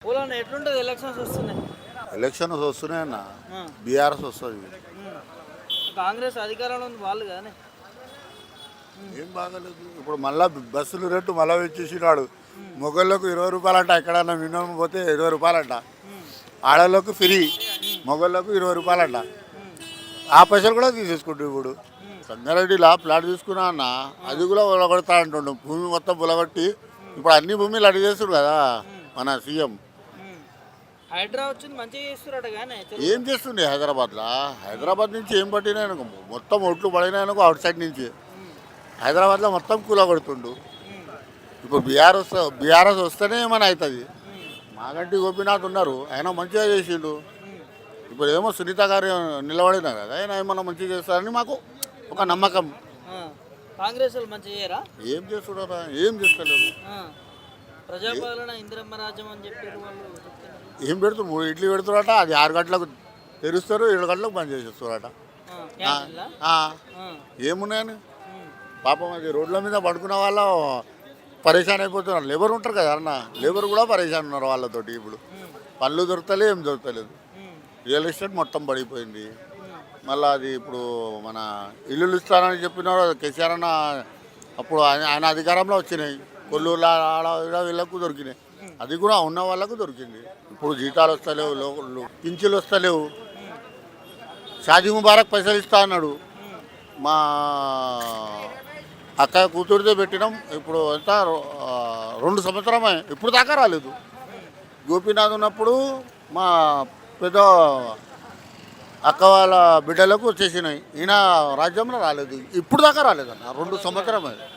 పూలన్న ఎట్లుంటుంది ఎలక్షన్స్ వస్తున్నాయి. ఎలక్షన్స్ వస్తున్నాయన్న ఆ, బీఆర్ఎస్ వస్తుంది. ఉమ్. కాంగ్రెస్ అధికారంలో ఉంది వాళ్ళు కానీ. ఏం బాగాలేదు. ఇప్పుడు మళ్ళా బస్సులు రేటు మళ్ళా వచ్చేసినాడు. మొగళ్ళకు 20 రూపాయలంట, ఎక్కడన్నా మినిమం పోతే 20 రూపాయలంట. ఆడవాళ్ళకు ఫ్రీ, మొగళ్ళకు 20 రూపాయలంట. ఆ పైసలు కూడా తీసేసుకుంటు. ఇప్పుడు సంగారెడ్డిలా ప్లాట్ తీసుకున్నా అన్న, అది కూడా ఉలగొడతా అంటుండు. భూమి మొత్తం ఉలగొట్టి ఇప్పుడు అన్ని భూమిలు అడిగి చేస్తుడు కదా మన సీఎం. హైదరాబాద్ వచ్చింది మంచిగా చేస్తున్నారట కానీ ఏం చేస్తుండే హైదరాబాద్లో? హైదరాబాద్ నుంచి ఏం పట్టినాయనుకో, మొత్తం ఓట్లు పడినాయనుకో అవుట్ సైడ్ నుంచి. హైదరాబాద్లో మొత్తం కూలగొడుతుండు. ఇప్పుడు బీఆర్ఎస్ వస్తేనే ఏమైనా అవుతుంది. మాగంటి గోపీనాథ్ ఉన్నారు, ఆయన మంచిగా చేసిండు. ఇప్పుడు ఏమో సునీత గారు నిలబడినారు కదా, ఆయన ఏమన్నా మంచిగా చేస్తారని మాకు ఒక నమ్మకం. కాంగ్రెస్ వాళ్ళు మంచిగా చేయరా? ఏం చేస్తున్నారా? ఏం చేస్తలేరు. ప్రజాపాలన ఇందిరమ్మ రాజ్యం అని చెప్పారు వాళ్ళు చెప్తున్నారు. ఏం పెడుతున్నారు? 3 ఇడ్లీ పెడుతున్నారట, అది 6 గంటలకు తెరుస్తారు, 7 గంటలకు బంద్ చేసేస్తారట. క్యాంటీన్లా? ఏమున్నాయని పాపం అది రోడ్ల మీద పడుకున్న వాళ్ళ పరేషాన్ అయిపోతున్నారు. లేబర్ ఉంటారు కదా అన్న, లేబర్ కూడా పరేషాన్ ఉన్నారు వాళ్ళతోటి. ఇప్పుడు పనులు దొరకలే, ఏం దొరకలేదు. రియల్ ఎస్టేట్ మొత్తం పడిపోయింది. మళ్ళీ అది ఇప్పుడు మన ఇల్లులు ఇస్తారని చెప్పినాడు కేసీఆర్ అన్న. అప్పుడు ఆయన అధికారంలో వచ్చినాయి, కొల్లూరు ఆడ వీళ్ళకు దొరికినాయి. అది కూడా ఉన్న వాళ్ళకు దొరికింది. ఇప్పుడు జీతాలు వస్తలేవు, పింఛన్లు వస్తలేవు. షాదీ ముబారక్ పైసలు ఇస్తా అన్నాడు. మా అక్క కూతురితో పెట్టినాం. ఇప్పుడు ఎంత 2 సంవత్సరమే, ఇప్పుడు దాకా రాలేదు. గోపీనాథ్ ఉన్నప్పుడు మా పెద్ద అక్క వాళ్ళ బిడ్డలకు వచ్చేసినాయి. ఈయన రాజ్యంలో రాలేదు, ఇప్పుడు దాకా రాలేదన్న. 2 సంవత్సరమే.